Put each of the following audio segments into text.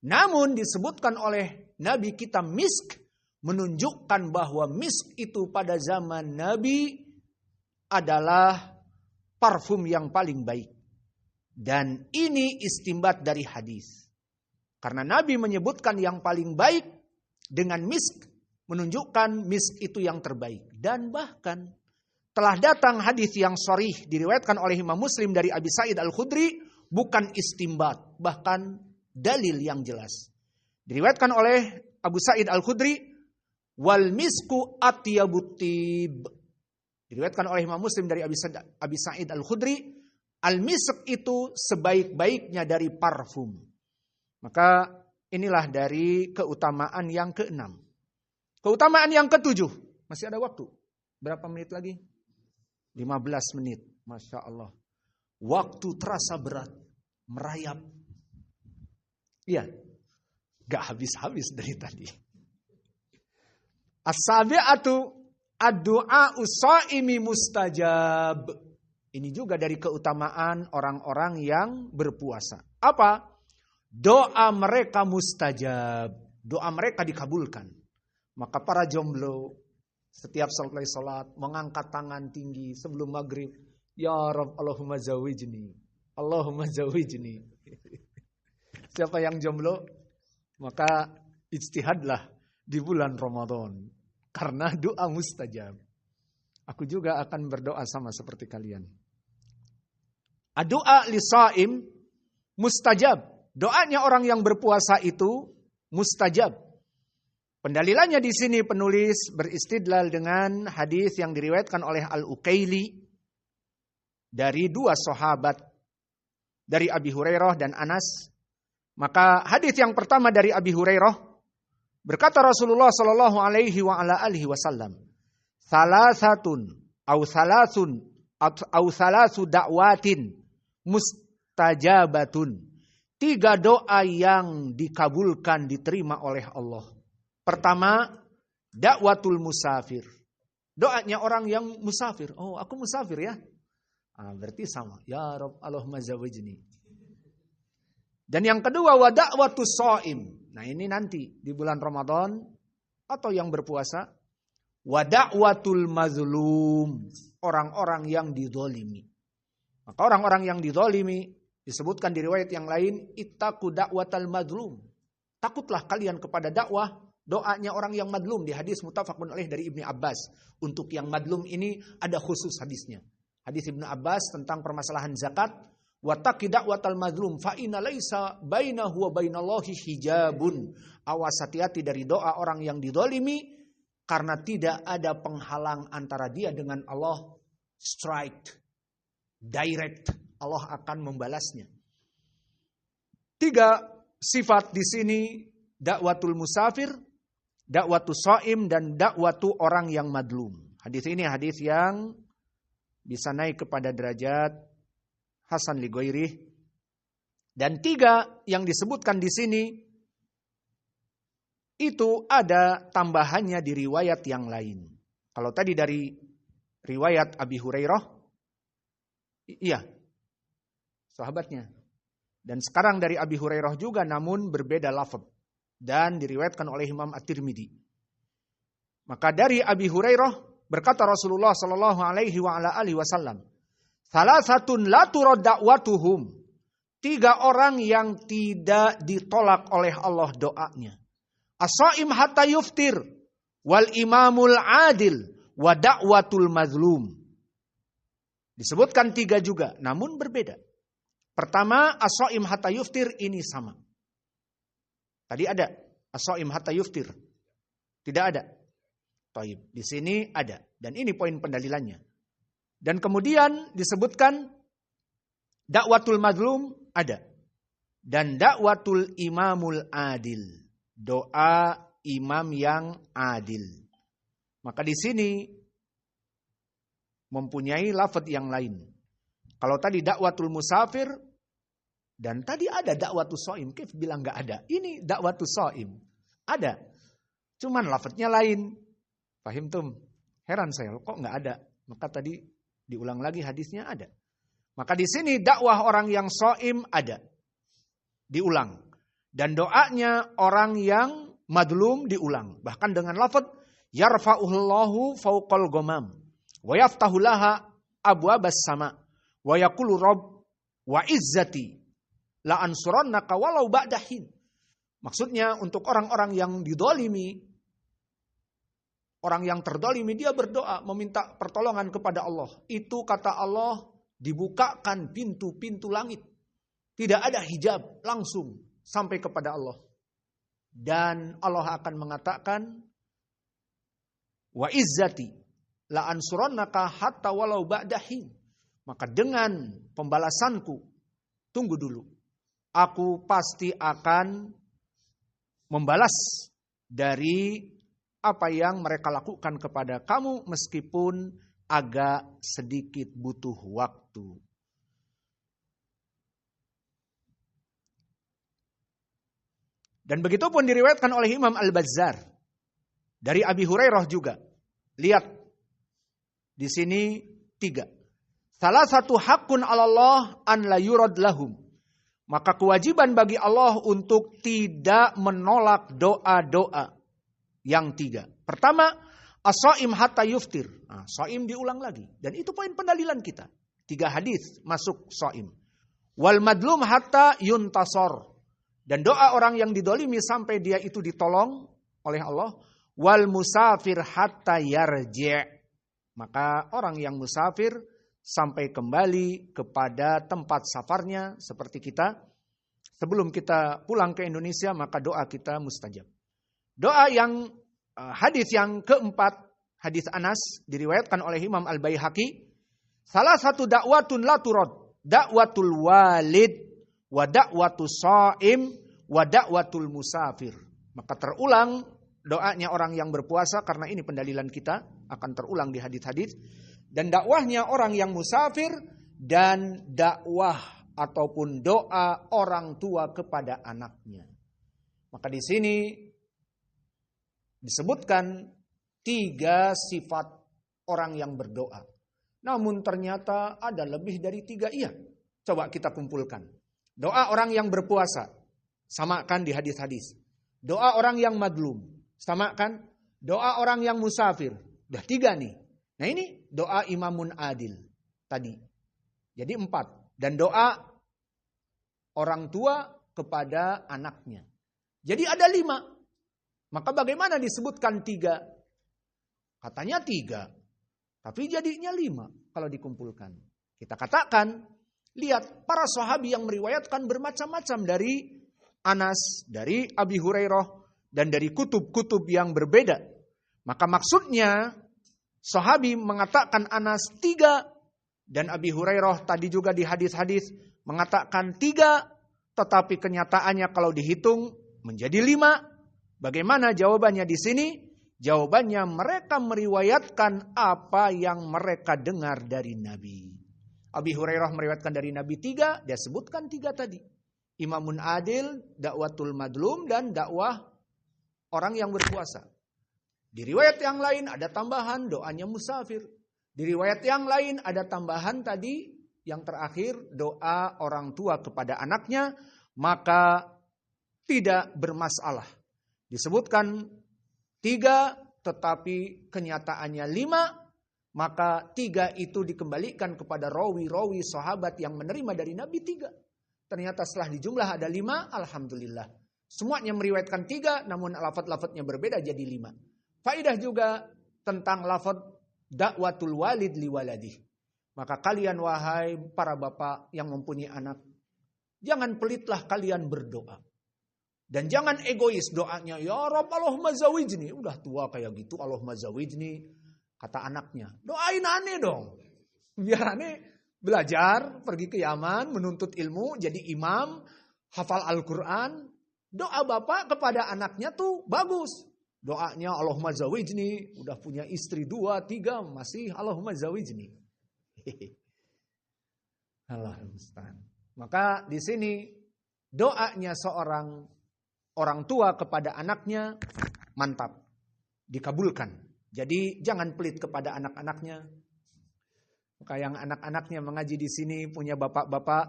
Namun disebutkan oleh Nabi kita misk, menunjukkan bahwa misk itu pada zaman Nabi adalah parfum yang paling baik. Dan ini istimbat dari hadis. Karena Nabi menyebutkan yang paling baik dengan misk, menunjukkan misk itu yang terbaik. Dan bahkan telah datang hadis yang sharih diriwayatkan oleh Imam Muslim dari Abi Sa'id Al-Khudri, bukan istimbat, bahkan dalil yang jelas. Diriwayatkan oleh Abu Sa'id Al-Khudri, wal misku atyabut tib. Diriwayatkan oleh Imam Muslim dari Abi Sa'id Al-Khudri, al-misk itu sebaik-baiknya dari parfum. Maka inilah dari keutamaan yang keenam. Keutamaan yang ketujuh. Masih ada waktu. Berapa menit lagi? 15 menit. Masya Allah. Waktu terasa berat. Merayap. Iya. Gak habis-habis dari tadi. As-sabi'atu ad-du'a usaimi mustajab. Ini juga dari keutamaan orang-orang yang berpuasa. Apa? Doa mereka mustajab. Doa mereka dikabulkan. Maka para jomblo setiap selesai salat mengangkat tangan tinggi sebelum maghrib. Ya Rabb, Allahumma zawijni. Allahumma zawijni. Siapa yang jomblo? Maka ijtihadlah di bulan Ramadan. Karena doa mustajab. Aku juga akan berdoa sama seperti kalian. Doa lisaim mustajab. Doanya orang yang berpuasa itu mustajab. Pendalilannya di sini penulis beristidlal dengan hadis yang diriwayatkan oleh Al-Ukaili dari dua sahabat, dari Abi Hurairah dan Anas. Maka hadis yang pertama dari Abi Hurairah, berkata Rasulullah sallallahu alaihi wa ala alihi wasallam, salasatun au salasu da'watin mustajabatun. 3 doa yang dikabulkan, diterima oleh Allah. Pertama, dakwatul musafir. Doanya orang yang musafir. Oh, aku musafir ya. Berarti sama. Ya Rabb, Allahumma zawijni. Dan yang kedua, wa dakwatus shaim. Nah, ini nanti di bulan Ramadan atau yang berpuasa. Wa dakwatul mazlum. Orang-orang yang dizalimi. Maka orang-orang yang dizalimi disebutkan di riwayat yang lain, ittaqu da'watal madlum. Takutlah kalian kepada dakwah doanya orang yang madlum. Di hadis muttafaqun alaih dari Ibnu Abbas. Untuk yang madlum ini ada khusus hadisnya. Hadis Ibnu Abbas tentang permasalahan zakat. Wattaqi da'watal madlum fa inna laisa bainahu wa bainallahi hijabun. Awas, hati-hati dari doa orang yang dizalimi karena tidak ada penghalang antara dia dengan Allah. Straight, direct. Allah akan membalasnya. 3 sifat di sini, dakwatul musafir, dakwatus shaim, dan dakwatu orang yang madlum. Hadis ini hadis yang bisa naik kepada derajat hasan li ghairih. Dan 3 yang disebutkan di sini itu ada tambahannya di riwayat yang lain. Kalau tadi dari riwayat Abi Hurairah, iya, sahabatnya. Dan sekarang dari Abi Hurairah juga, namun berbeda lafaz. Dan diriwayatkan oleh Imam At-Tirmidzi. Maka dari Abi Hurairah berkata Rasulullah sallallahu alaihi wa ala alihi wasallam, salasatun la turad da'watuhum. 3 orang yang tidak ditolak oleh Allah doanya. As-shaim hatta yuftir, wal imamul adil, wa da'watul mazlum. Disebutkan 3 juga, namun berbeda. Pertama, as-shaim hatta yuftir, ini sama. Tadi ada as-shaim hatta yuftir. Tidak ada. Taib. Di sini ada. Dan ini poin pendalilannya. Dan kemudian disebutkan dakwatul mazlum ada. Dan dakwatul imamul adil. Doa imam yang adil. Maka di sini mempunyai lafaz yang lain. Kalau tadi dakwatul musafir, dan tadi ada dakwatus shaim, Kif bilang enggak ada. Ini dakwatus shaim. Ada. Cuman lafadznya lain. Fahim tum? Heran saya, kok enggak ada? Maka tadi diulang lagi hadisnya ada. Maka di sini dakwah orang yang shaim ada. Diulang. Dan doanya orang yang madlum diulang. Bahkan dengan lafaz yarfa'uhullahu fauqal ghamam wa yaftahu laha abwabas sama wa yaqulu rabb wa izzati la ansurannaka walau ba'dahin. Maksudnya untuk orang-orang yang didolimi, orang yang terdolimi, dia berdoa meminta pertolongan kepada Allah. Itu kata Allah dibukakan pintu-pintu langit. Tidak ada hijab, langsung sampai kepada Allah. Dan Allah akan mengatakan, wa izzati la ansurannaka hatta walau ba'dahin. Maka dengan pembalasanku, tunggu dulu. Aku pasti akan membalas dari apa yang mereka lakukan kepada kamu meskipun agak sedikit butuh waktu. Dan begitu pun diriwayatkan oleh Imam Al-Bazzar dari Abi Hurairah juga. Lihat di sini 3. Salah satu hakun Allah an la yurad lahum. Maka kewajiban bagi Allah untuk tidak menolak doa-doa yang 3. Pertama, as-shaim hatta yuftir. Nah, shaim diulang lagi. Dan itu poin pendalilan kita. 3 hadis masuk shaim. Wal madlum hatta yuntasor. Dan doa orang yang didolimi sampai dia itu ditolong oleh Allah. Wal musafir hatta yarji'. Maka orang yang musafir sampai kembali kepada tempat safarnya seperti kita. Sebelum kita pulang ke Indonesia maka doa kita mustajab. Doa yang hadis yang keempat, hadis Anas diriwayatkan oleh Imam Al-Baihaqi. Salah satu dakwatun la turad, dakwatul walid wa dakwatus shaim wa dakwatul musafir. Maka terulang doanya orang yang berpuasa karena ini pendalilan kita akan terulang di hadis-hadis. Dan dakwahnya orang yang musafir dan dakwah ataupun doa orang tua kepada anaknya. Maka di sini disebutkan 3 sifat orang yang berdoa. Namun ternyata ada lebih dari 3 iya. Coba kita kumpulkan. Doa orang yang berpuasa. Samakan di hadis-hadis. Doa orang yang madlum. Samakan. Doa orang yang musafir. Udah 3 nih. Nah ini doa imamun adil. Tadi. Jadi 4. Dan doa orang tua kepada anaknya. Jadi ada 5. Maka bagaimana disebutkan 3? Katanya 3. Tapi jadinya 5 kalau dikumpulkan. Kita katakan, lihat para sahabi yang meriwayatkan bermacam-macam dari Anas, dari Abi Hurairah, dan dari kutub-kutub yang berbeda. Maka maksudnya sahabi mengatakan Anas 3, dan Abi Hurairah tadi juga di hadis-hadis mengatakan 3, tetapi kenyataannya kalau dihitung menjadi 5. Bagaimana jawabannya di sini? Jawabannya mereka meriwayatkan apa yang mereka dengar dari Nabi. Abi Hurairah meriwayatkan dari Nabi 3, dia sebutkan 3 tadi. Imamun adil, dakwatul madlum, dan dakwah orang yang berpuasa. Di riwayat yang lain ada tambahan doanya musafir. Di riwayat yang lain ada tambahan tadi yang terakhir doa orang tua kepada anaknya, maka tidak bermasalah. Disebutkan 3 tetapi kenyataannya 5, maka 3 itu dikembalikan kepada rawi-rawi sahabat yang menerima dari Nabi 3. Ternyata setelah dijumlah ada 5, alhamdulillah. Semuanya meriwayatkan 3, namun lafaz-lafaznya berbeda jadi 5. Faidah juga tentang lafaz dakwatul walid li waladih. Maka kalian wahai para bapak yang mempunyai anak, jangan pelitlah kalian berdoa. Dan jangan egois doanya, ya Rabb Allahumma zawijni. Udah tua kayak gitu, Allahumma zawijni. Kata anaknya, doain aneh dong. Biar aneh belajar, pergi ke Yaman, menuntut ilmu, jadi imam, hafal Al-Quran. Doa bapak kepada anaknya tuh bagus. Doanya Allahumma zawijni, udah punya istri 2, 3, masih Allahumma zawijni. Alhamdulillah. Maka di sini doanya seorang orang tua kepada anaknya mantap, dikabulkan. Jadi jangan pelit kepada anak-anaknya. Maka yang anak-anaknya mengaji di sini punya bapak-bapak,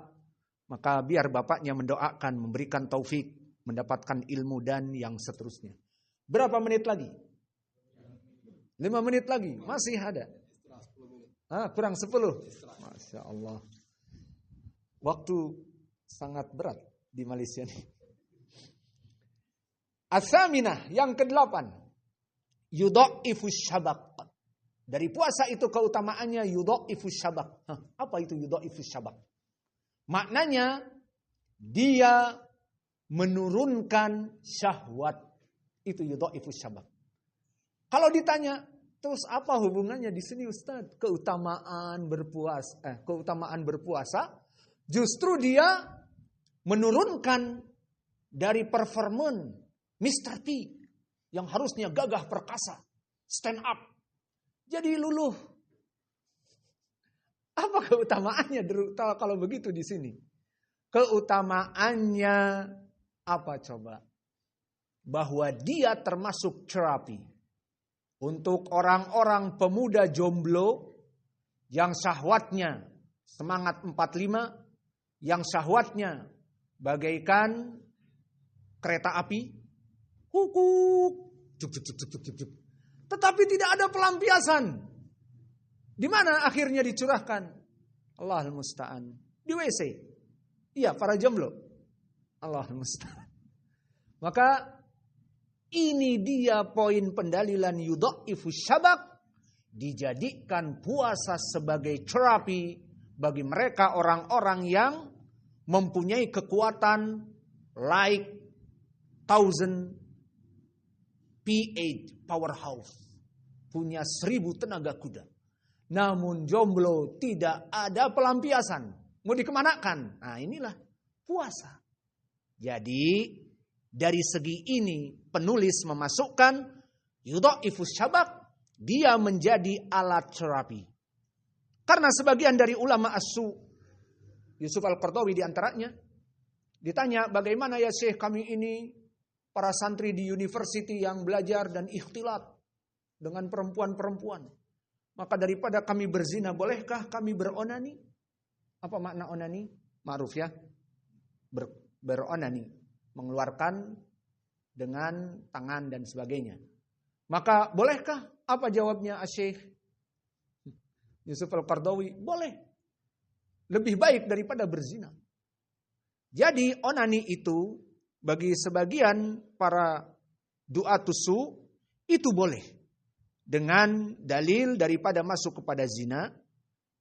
maka biar bapaknya mendoakan, memberikan taufik, mendapatkan ilmu dan yang seterusnya. Berapa menit lagi? 5 menit lagi, masih ada. Kurang 10. Masya Allah. Waktu sangat berat di Malaysia nih. As-saminah, yang ke-8. Yudha'ifus syabak. Dari puasa itu keutamaannya yudha'ifus syabak. Apa itu yudha'ifus syabak? Maknanya dia menurunkan syahwat. Itu yudha'ifus syabak. Kalau ditanya, terus apa hubungannya di sini Ustaz? Keutamaan berpuasa, justru dia menurunkan dari performan Mr. T yang harusnya gagah perkasa, stand up, jadi luluh. Apa keutamaannya kalau begitu di sini? Keutamaannya apa coba? Bahwa dia termasuk terapi untuk orang-orang pemuda jomblo yang syahwatnya semangat 45, yang syahwatnya bagaikan kereta api, hukuk, juk. Tetapi tidak ada pelampiasan. Di mana akhirnya dicurahkan? Allahul musta'an. Di WC. Iya, para jomblo. Allahul musta'an. Maka ini dia poin pendalilan yudha'ifus syabak, dijadikan puasa sebagai terapi bagi mereka orang-orang yang mempunyai kekuatan like 1000 P8 powerhouse, punya 1000 tenaga kuda. Namun jomblo, tidak ada pelampiasan, mau dikemanakan. Nah, inilah puasa. Jadi dari segi ini penulis memasukkan yudha'ifus syabak, dia menjadi alat terapi. Karena sebagian dari ulama as-su, Yusuf Al-Qaradawi diantaranya, ditanya bagaimana ya Syekh kami ini para santri di university yang belajar dan ikhtilat dengan perempuan-perempuan. Maka daripada kami berzina, bolehkah kami beronani? Apa makna onani? Ma'ruf ya. Beronani. Mengeluarkan dengan tangan dan sebagainya. Maka bolehkah? Apa jawabnya Syekh Yusuf Al-Qaradawi? Boleh. Lebih baik daripada berzina. Jadi onani itu bagi sebagian para du'atusu itu boleh. Dengan dalil daripada masuk kepada zina,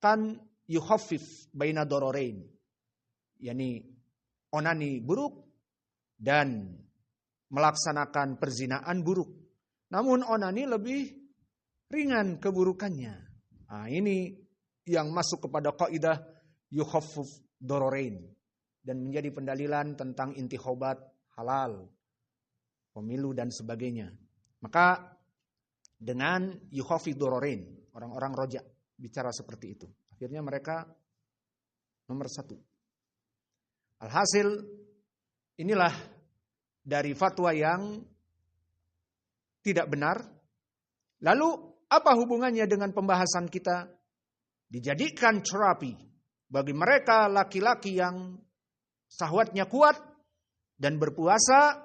kan yukhafif baina dororain. Yani onani buruk dan melaksanakan perzinaan buruk. Namun onani lebih ringan keburukannya. Nah, ini yang masuk kepada kaidah yukhafif dororain. Dan menjadi pendalilan tentang intikhobat halal, pemilu dan sebagainya. Maka dengan yukhafif dororain, orang-orang rojak bicara seperti itu. Akhirnya mereka nomor 1. Alhasil inilah dari fatwa yang tidak benar. Lalu apa hubungannya dengan pembahasan kita? Dijadikan terapi bagi mereka laki-laki yang syahwatnya kuat dan berpuasa,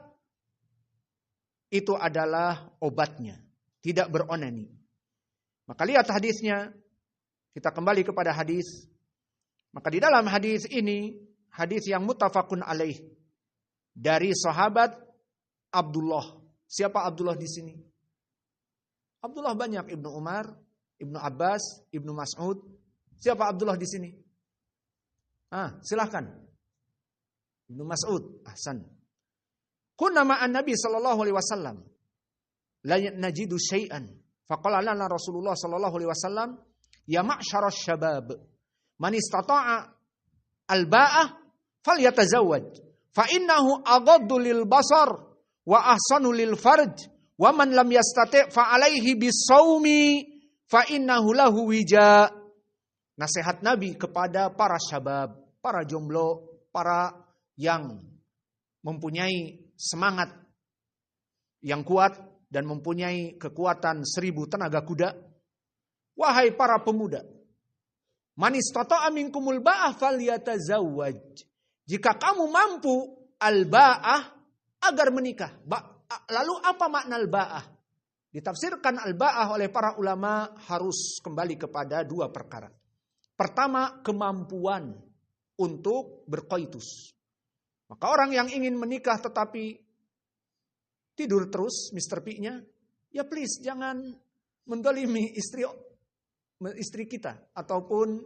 itu adalah obatnya. Tidak beronani. Maka lihat hadisnya. Kita kembali kepada hadis. Maka di dalam hadis ini, hadis yang muttafaqun alaih dari sahabat Abdullah. Siapa Abdullah di sini? Abdullah banyak, Ibnu Umar, Ibnu Abbas, Ibnu Mas'ud. Siapa Abdullah di sini? Silahkan. Ibnu Mas'ud, ahsan. Kunna ma'an Nabi sallallahu alaihi wasallam la najidu syai'an. Faqala lana Rasulullah sallallahu alaihi wasallam, ya ma'syaras syabab, man istata'a al-ba'ah falyatazawwaj, fa innahu aghaddu lil basar wa ahsanu lil farj, wa man lam yastati' fa alaihi bis-shaumi fa innahu lahu wija. Nasihat Nabi kepada para syabab, para jomblo, para yang mempunyai semangat yang kuat dan mempunyai kekuatan 1000 tenaga kuda. Wahai para pemuda, man istata'a minkumul ba'ah falyatazawwaj. Jika kamu mampu al-ba'ah, agar menikah. Lalu apa makna al-ba'ah? Ditafsirkan al-ba'ah oleh para ulama harus kembali kepada dua perkara. Pertama, kemampuan untuk berkoitus. Maka orang yang ingin menikah tetapi tidur terus Mr. P-nya, ya please jangan mendolimi istri kita ataupun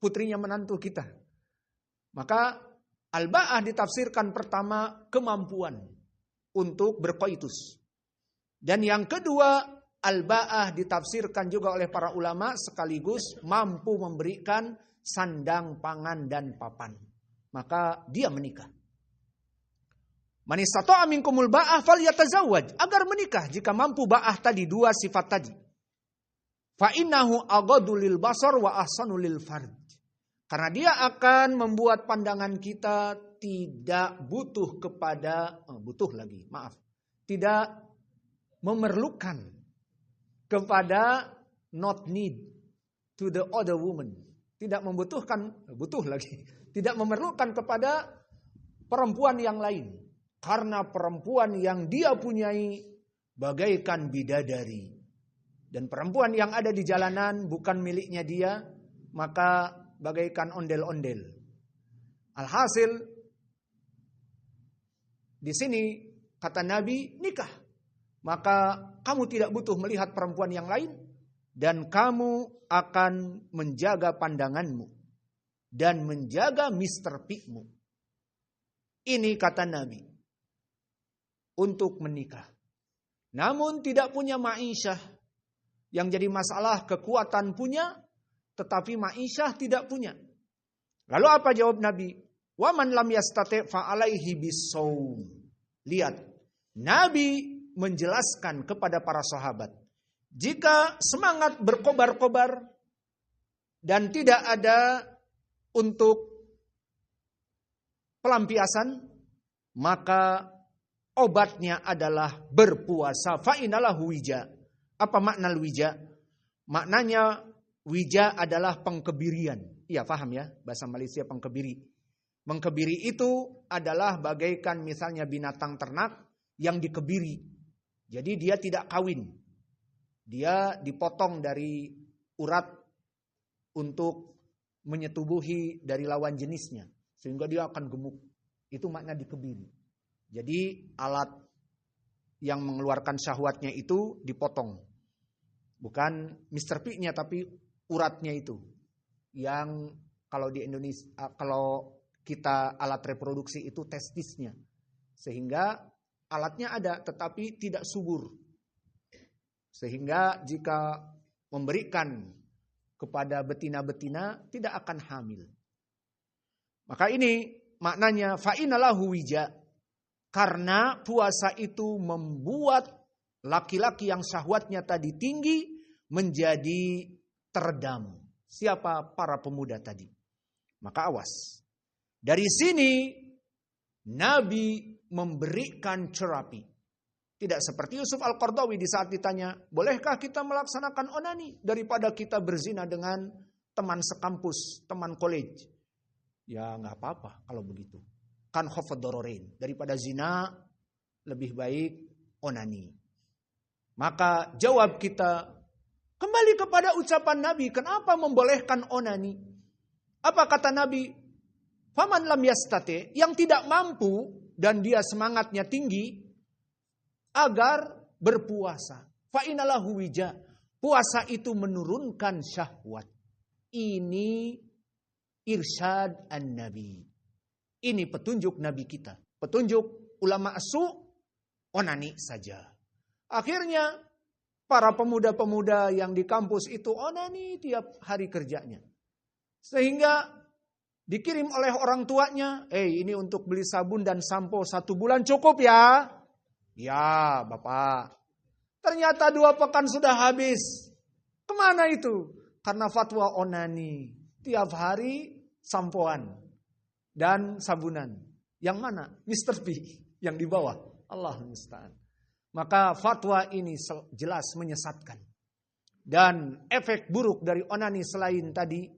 putrinya menantu kita. Maka al-ba'ah ditafsirkan pertama kemampuan untuk berkoitus. Dan yang kedua, al-ba'ah ditafsirkan juga oleh para ulama sekaligus mampu memberikan sandang, pangan, dan papan. Maka dia menikah. Man istata'a minkumul ba'ah falyatazawwaj, agar menikah jika mampu ba'ah tadi, dua sifat tadi. Fa innahu aghaddu lil basar wa ahsanu lil farj. Karena dia akan membuat pandangan kita tidak tidak memerlukan kepada not need to the other woman. Tidak memerlukan kepada perempuan yang lain. Karena perempuan yang dia punyai bagaikan bidadari. Dan perempuan yang ada di jalanan bukan miliknya dia, maka bagaikan ondel-ondel. Alhasil, di sini kata Nabi, nikah. Maka kamu tidak butuh melihat perempuan yang lain. Dan kamu akan menjaga pandanganmu. Dan menjaga Mr. P-mu. Ini kata Nabi. Untuk menikah. Namun tidak punya ma'isyah. Yang jadi masalah kekuatan punya. Tetapi ma'isyah tidak punya. Lalu apa jawab Nabi? Wa man lam yastati' fa'alaihi bisawm. Lihat. Nabi menjelaskan kepada para sahabat. Jika semangat berkobar-kobar dan tidak ada untuk pelampiasan, maka obatnya adalah berpuasa. Fa'inalahu wija. Apa makna wija? Maknanya wija adalah pengkebirian. Iya paham ya, bahasa Malaysia pengkebiri. Mengkebiri itu adalah bagaikan misalnya binatang ternak yang dikebiri. Jadi dia tidak kawin. Dia dipotong dari urat untuk menyetubuhi dari lawan jenisnya. Sehingga dia akan gemuk. Itu makna dikebiri. Jadi alat yang mengeluarkan syahwatnya itu dipotong. Bukan Mr. P-nya tapi uratnya itu. Yang kalau di Indonesia, kalau kita alat reproduksi itu testisnya. Sehingga alatnya ada tetapi tidak subur. Sehingga jika memberikan kepada betina-betina tidak akan hamil. Maka ini maknanya fa'inalahu wija. Karena puasa itu membuat laki-laki yang syahwatnya tadi tinggi menjadi teredam. Siapa para pemuda tadi? Maka awas. Dari sini Nabi memberikan terapi. Tidak seperti Yusuf Al-Qardawi di saat ditanya, bolehkah kita melaksanakan onani daripada kita berzina dengan teman sekampus, teman college? Ya nggak apa-apa kalau begitu. Kan khafad dororain. Daripada zina lebih baik onani. Maka jawab kita kembali kepada ucapan Nabi. Kenapa membolehkan onani? Apa kata Nabi? Faman lam yastati, yang tidak mampu dan dia semangatnya tinggi agar berpuasa. Fa'inalahu wija. Puasa itu menurunkan syahwat. Ini irsyad an-nabi. Ini petunjuk Nabi kita. Petunjuk ulama asu, onani saja. Akhirnya para pemuda-pemuda yang di kampus itu onani tiap hari kerjanya. Sehingga dikirim oleh orang tuanya, ini untuk beli sabun dan sampo 1 bulan cukup ya. Ya Bapak. Ternyata 2 pekan sudah habis. Kemana itu? Karena fatwa onani. Tiap hari sampoan dan sabunan. Yang mana? Mr. P yang di bawah. Allah musta'an. Maka fatwa ini jelas menyesatkan. Dan efek buruk dari onani selain tadi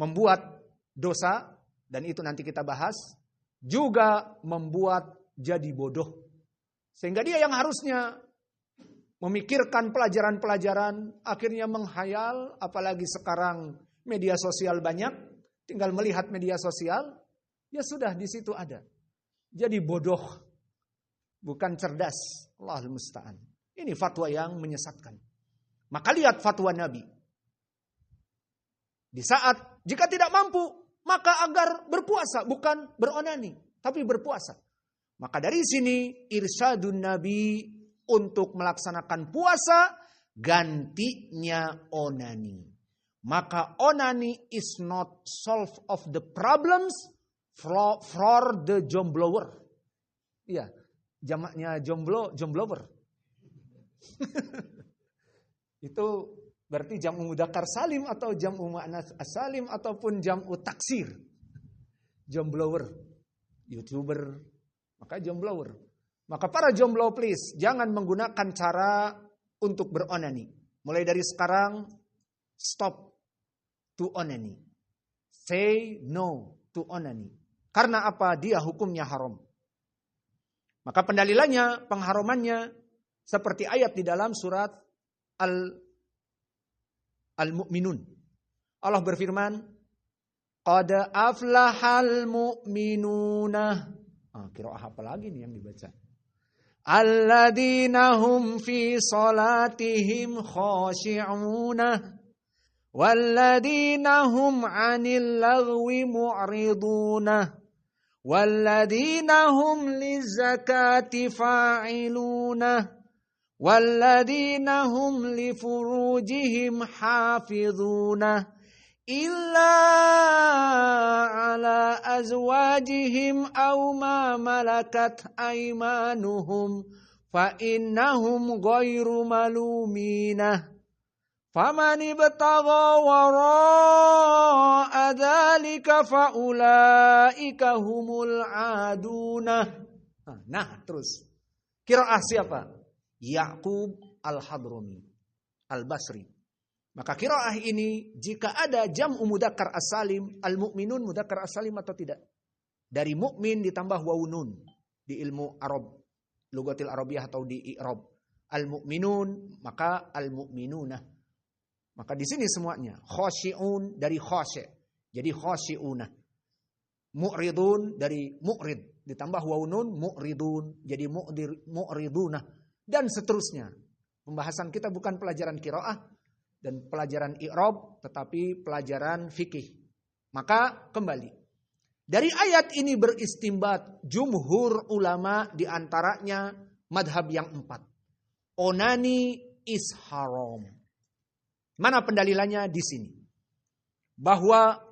membuat dosa, dan itu nanti kita bahas, juga membuat jadi bodoh. Sehingga dia yang harusnya memikirkan pelajaran-pelajaran akhirnya menghayal, apalagi sekarang media sosial banyak, tinggal melihat media sosial, ya sudah di situ ada. Jadi bodoh, bukan cerdas. Allahul musta'an. Ini fatwa yang menyesatkan. Maka lihat fatwa Nabi. Di saat jika tidak mampu, maka agar berpuasa, bukan beronani, tapi berpuasa. Maka dari sini irsyadun Nabi untuk melaksanakan puasa gantinya onani. Maka onani is not solve of the problems for the jomblower. Iya, jamaknya jomblower. Itu berarti jam'u mudzakkar salim atau jam'u muannats as-salim ataupun jam'u taksir. Jomblower, YouTuber, maka jomblower. Maka para jomblo please, jangan menggunakan cara untuk beronani. Mulai dari sekarang, stop to onani. Say no to onani. Karena apa? Dia hukumnya haram. Maka pendalilannya, pengharumannya, seperti ayat di dalam surat Al-Mu'minun. Allah berfirman, Qad aflahal mu'minuna. Qiraah apa lagi nih yang dibaca? Alladzina hum fi salatihim khashi'una walladzina hum 'anil lagwi mu'riduna walladzina hum lizakati fa'iluna walladzina hum li furujihim hafizuna illa ala azwajihim aw ma malakat aymanuhum fa innahum ghairu maluminah faman ibtagha wara'a dzalika fa ulaika humul aduna. Nah, terus qiraah siapa? Ya'qub Al-Hadrami Al-Basri. Maka qiraah ini jika ada jam'u mudzakkar as-salim, al-mu'minun mudzakkar as-salim atau tidak? Dari mukmin ditambah wawu nun di ilmu Arab, lugatil Arabiyah atau di i'rab. Al-mu'minun maka al-mu'minuna. Maka di sini semuanya khashi'un dari khasyi'. Jadi khashi'una. Mu'ridun dari mu'rid ditambah wawu nun mu'ridun jadi mu'riduna dan seterusnya. Pembahasan kita bukan pelajaran qiraah dan pelajaran i'rab, tetapi pelajaran fikih. Maka kembali. Dari ayat ini beristimbat jumhur ulama diantaranya madhab yang 4. Onani is haram. Mana pendalilannya di sini? Bahwa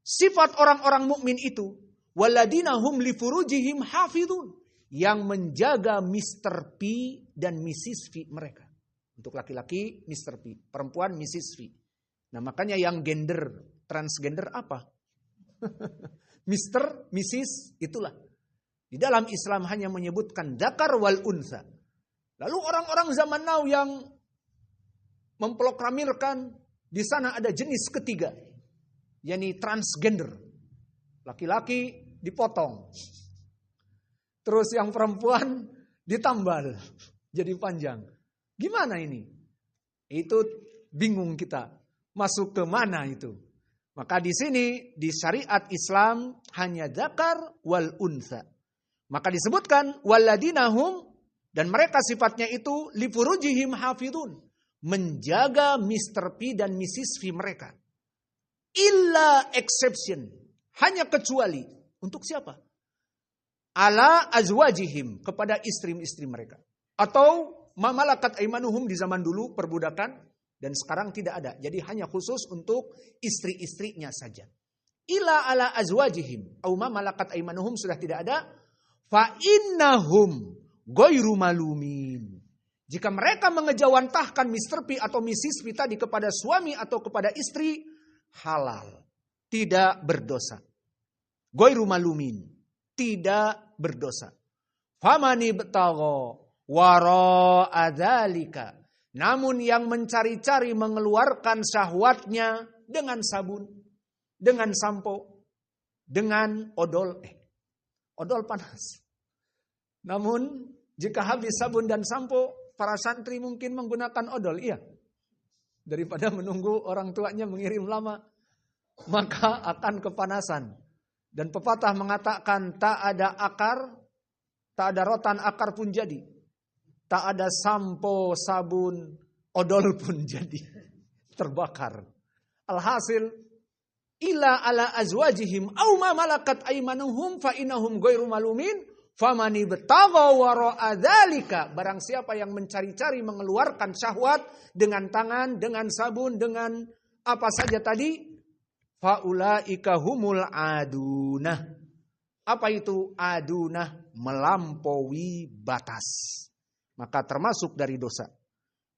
sifat orang-orang mukmin itu waladina hum li furujihim hafizun, yang menjaga Mr. P dan Mrs. V mereka. Untuk laki-laki Mr. P, perempuan Mrs. V. Nah makanya yang gender, transgender apa? Mr., Mrs. itulah. Di dalam Islam hanya menyebutkan dzakar wal unsa. Lalu orang-orang zaman now yang memproklamirkan di sana ada jenis ketiga, yakni transgender. Laki-laki dipotong. Terus yang perempuan ditambal jadi panjang. Gimana ini? Itu bingung kita. Masuk ke mana itu? Maka di sini di syariat Islam hanya dzakar wal unsa. Maka disebutkan walladinahum dan mereka sifatnya itu li furujihim hafizun, menjaga Mr. P dan Mrs. V mereka. Illa exception, hanya kecuali untuk siapa? Ala azwajihim, kepada istri-istri mereka. Atau mamalakat aimanuhum di zaman dulu perbudakan dan sekarang tidak ada. Jadi hanya khusus untuk istri-istrinya saja. Ila ala azwajihim au mamalakat aimanuhum sudah tidak ada. Fa innahum ghairu malumin. Jika mereka mengejawantahkan Mr. P atau Mrs. P tadi kepada suami atau kepada istri, halal, tidak berdosa. Ghairu malumin, tidak berdosa. Famani btagha wara'a dzalika, namun yang mencari-cari mengeluarkan syahwatnya dengan sabun, dengan sampo, dengan odol, Odol panas. Namun jika habis sabun dan sampo, para santri mungkin menggunakan odol. Iya. Daripada menunggu orang tuanya mengirim lama, maka akan kepanasan. Dan pepatah mengatakan tak ada akar, tak ada rotan akar pun jadi. Tak ada sampo, sabun, odol pun jadi. Terbakar. Alhasil, ila ala azwajihim aw ma malakat aymanuhum fa innahum ghairu malumin famani betagha wara'a dzalika. Barang siapa yang mencari-cari mengeluarkan syahwat dengan tangan, dengan sabun, dengan apa saja tadi, faulaika humul adunah. Apa itu adunah? Melampaui batas. Maka termasuk dari dosa.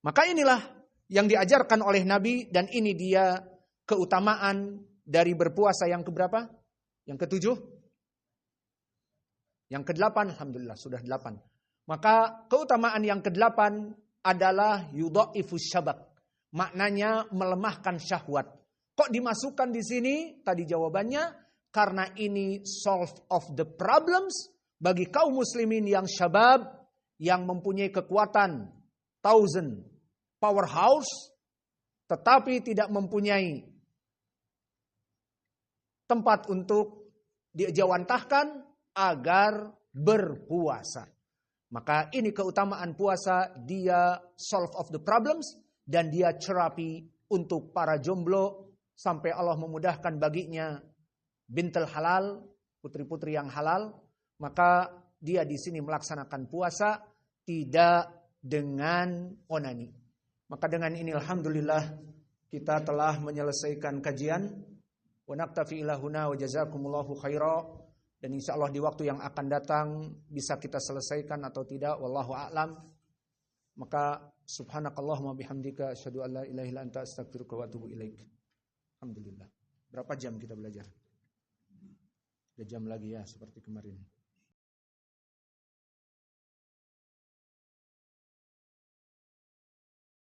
Maka inilah yang diajarkan oleh Nabi, dan ini dia keutamaan dari berpuasa yang keberapa? Yang ketujuh? Yang kedelapan, alhamdulillah sudah 8. Maka keutamaan yang kedelapan adalah yudha'ifus syabak. Maknanya melemahkan syahwat. Kok dimasukkan di sini? Tadi jawabannya karena ini solve of the problems bagi kaum muslimin yang syabab, yang mempunyai kekuatan 1000 powerhouse, tetapi tidak mempunyai tempat untuk dijawantahkan agar berpuasa. Maka ini keutamaan puasa, dia solve of the problems dan dia terapi untuk para jomblo sampai Allah memudahkan baginya bintul halal, putri-putri yang halal, maka dia di sini melaksanakan puasa tidak dengan onani. Maka dengan ini alhamdulillah kita telah menyelesaikan kajian. Wa naktafi ila huna wa jazakumullahu khaira. Dan insyaallah di waktu yang akan datang bisa kita selesaikan atau tidak, wallahu a'lam. Maka subhanakallahumma bihamdika asyhadu an la ilaha illa anta astaghfiruka wa atubu ilaik. Alhamdulillah. Berapa jam kita belajar? 2 jam lagi ya seperti kemarin.